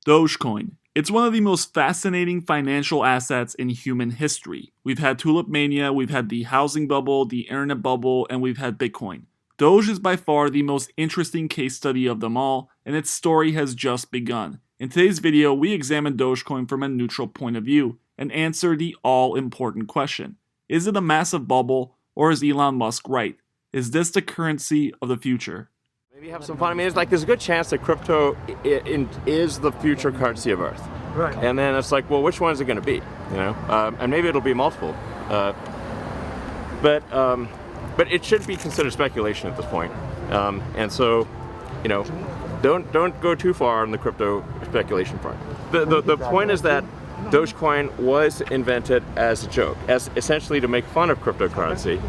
DogeCoin. It's one of the most fascinating financial assets in human history. We've had tulip mania, we've had the housing bubble, the internet bubble, and we've had Bitcoin. Doge is by far the most interesting case study of them all, and its story has just begun. In today's video, we examine DogeCoin from a neutral point of view and answer the all-important question. Is it a massive bubble, or is Elon Musk right? Is this the currency of the future? Maybe have some fun. I mean, it's like there's a good chance that crypto is the future currency of Earth. Right. And then it's like, well, which one is it going to be? You know, and maybe it'll be multiple. But it should be considered speculation at this point. And so, you know, don't go too far on the crypto speculation part. The point is that DogeCoin was invented as a joke, as essentially to make fun of cryptocurrency,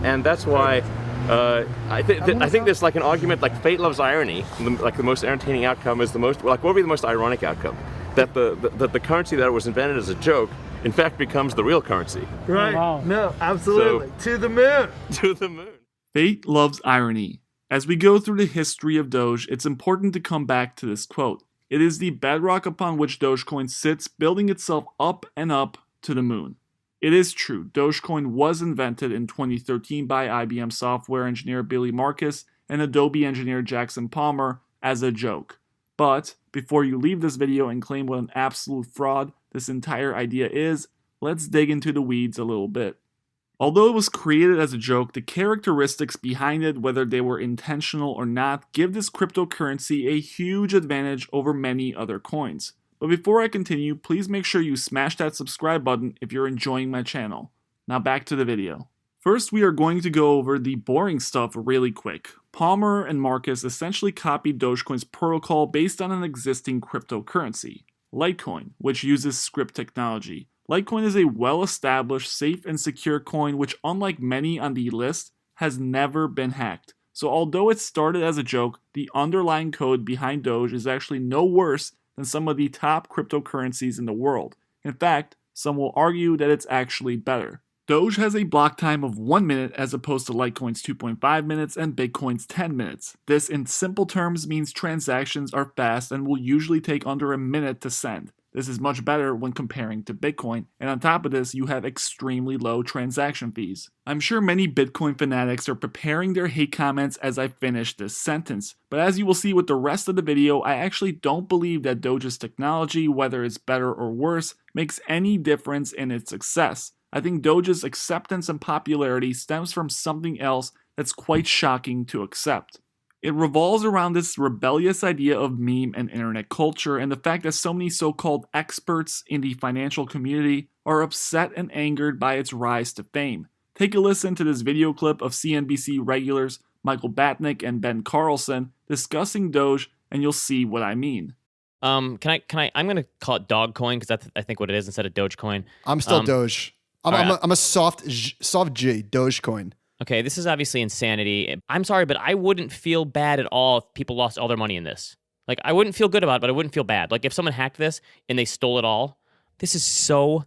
and that's why I think there's like an argument like fate loves irony. Like the most entertaining outcome is the most what would be the most ironic outcome? That the currency that was invented as a joke, in fact, becomes the real currency. Right? Wow. No, absolutely. So, to the moon. To the moon. Fate loves irony. As we go through the history of Doge, it's important to come back to this quote. It is the bedrock upon which DogeCoin sits, building itself up and up to the moon. It is true, DogeCoin was invented in 2013 by IBM software engineer Billy Marcus and Adobe engineer Jackson Palmer as a joke. But before you leave this video and claim what an absolute fraud this entire idea is, let's dig into the weeds a little bit. Although it was created as a joke, the characteristics behind it, whether they were intentional or not, give this cryptocurrency a huge advantage over many other coins. But before I continue, please make sure you smash that subscribe button if you're enjoying my channel. Now back to the video. First, we are going to go over the boring stuff really quick. Palmer and Marcus essentially copied DogeCoin's protocol based on an existing cryptocurrency, Litecoin, which uses script technology. Litecoin is a well-established, safe, and secure coin which, unlike many on the list, has never been hacked. So although it started as a joke, the underlying code behind Doge is actually no worse than some of the top cryptocurrencies in the world. In fact, some will argue that it's actually better. Doge has a block time of 1 minute as opposed to Litecoin's 2.5 minutes and Bitcoin's 10 minutes. This in simple terms means transactions are fast and will usually take under a minute to send. This is much better when comparing to Bitcoin, and on top of this, you have extremely low transaction fees. I'm sure many Bitcoin fanatics are preparing their hate comments as I finish this sentence, but as you will see with the rest of the video, I actually don't believe that Doge's technology, whether it's better or worse, makes any difference in its success. I think Doge's acceptance and popularity stems from something else that's quite shocking to accept. It revolves around this rebellious idea of meme and internet culture and the fact that so many so-called experts in the financial community are upset and angered by its rise to fame. Take a listen to this video clip of CNBC regulars Michael Batnick and Ben Carlson discussing Doge and you'll see what I mean. I'm gonna call it DogeCoin because that's I think what it is instead of DogeCoin. I'm still Doge. I'm a soft G, DogeCoin. Okay, this is obviously insanity. I'm sorry, but I wouldn't feel bad at all if people lost all their money in this. Like, I wouldn't feel good about it, but I wouldn't feel bad. Like, if someone hacked this and they stole it all, this is so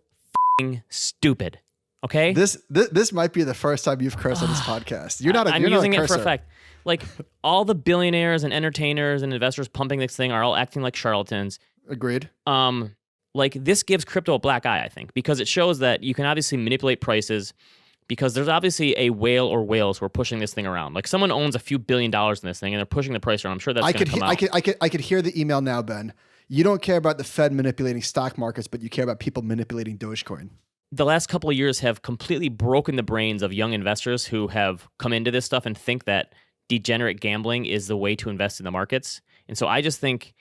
f***ing stupid. Okay? This might be the first time you've cursed on this podcast. I'm using it for effect. Like, all the billionaires and entertainers and investors pumping this thing are all acting like charlatans. Agreed. Like, this gives crypto a black eye, I think, because it shows that you can obviously manipulate prices. Because there's obviously a whale or whales who are pushing this thing around. Like someone owns a few $1 billion in this thing, and they're pushing the price around. I'm sure that's going to come out. I could hear the email now, Ben. You don't care about the Fed manipulating stock markets, but you care about people manipulating DogeCoin. The last couple of years have completely broken the brains of young investors who have come into this stuff and think that degenerate gambling is the way to invest in the markets. And so I just think,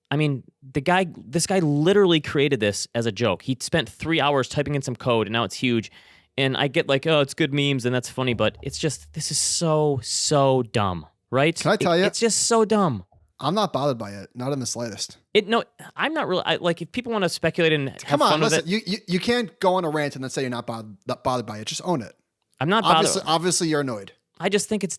I mean, this guy literally created this as a joke. He spent 3 hours typing in some code, and now it's huge. And I get like, oh, it's good memes and that's funny, but it's just, this is so dumb, right? Can I tell you? It's just so dumb. I'm not bothered by it, not in the slightest. No, I'm not really, like if people want to speculate and have Come on, fun listen, with it. you can't go on a rant and then say you're not bothered by it. Just own it. I'm not bothered. Obviously you're annoyed. I just think it's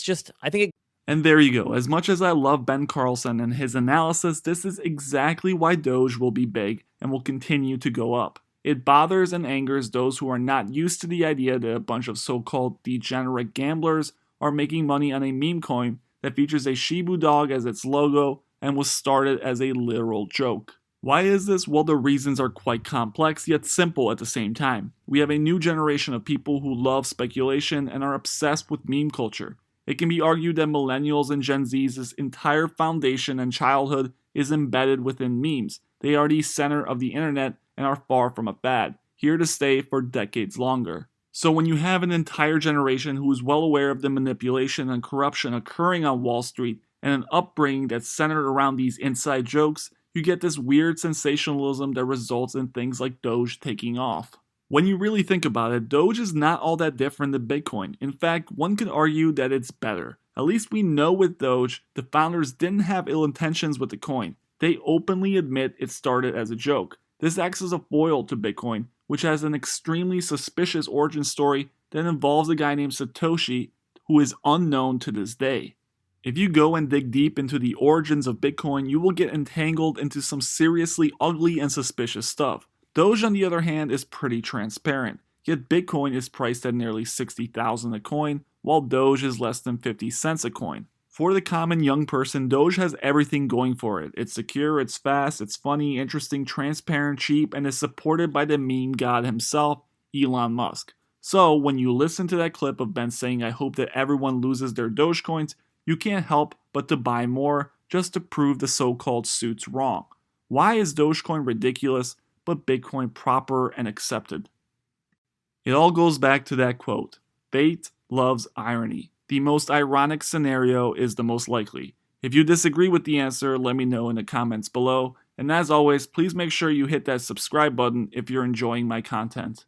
just, I think it. And there you go. As much as I love Ben Carlson and his analysis, this is exactly why Doge will be big and will continue to go up. It bothers and angers those who are not used to the idea that a bunch of so-called degenerate gamblers are making money on a meme coin that features a Shibu dog as its logo, and was started as a literal joke. Why is this? Well, the reasons are quite complex yet simple at the same time. We have a new generation of people who love speculation and are obsessed with meme culture. It can be argued that millennials and Gen Z's entire foundation and childhood is embedded within memes. They are the center of the internet and are far from a fad, here to stay for decades longer. So when you have an entire generation who is well aware of the manipulation and corruption occurring on Wall Street and an upbringing that's centered around these inside jokes, you get this weird sensationalism that results in things like Doge taking off. When you really think about it, Doge is not all that different than Bitcoin. In fact, one could argue that it's better. At least we know with Doge, the founders didn't have ill intentions with the coin. They openly admit it started as a joke. This acts as a foil to Bitcoin, which has an extremely suspicious origin story that involves a guy named Satoshi who is unknown to this day. If you go and dig deep into the origins of Bitcoin, you will get entangled into some seriously ugly and suspicious stuff. Doge, on the other hand, is pretty transparent, yet Bitcoin is priced at nearly $60,000 a coin, while Doge is less than 50 cents a coin. For the common young person, Doge has everything going for it. It's secure, it's fast, it's funny, interesting, transparent, cheap, and is supported by the meme god himself, Elon Musk. So, when you listen to that clip of Ben saying, "I hope that everyone loses their Dogecoins," you can't help but to buy more just to prove the so-called suits wrong. Why is Dogecoin ridiculous, but Bitcoin proper and accepted? It all goes back to that quote, "Fate loves irony. The most ironic scenario is the most likely." If you disagree with the answer, let me know in the comments below. And as always, please make sure you hit that subscribe button if you're enjoying my content.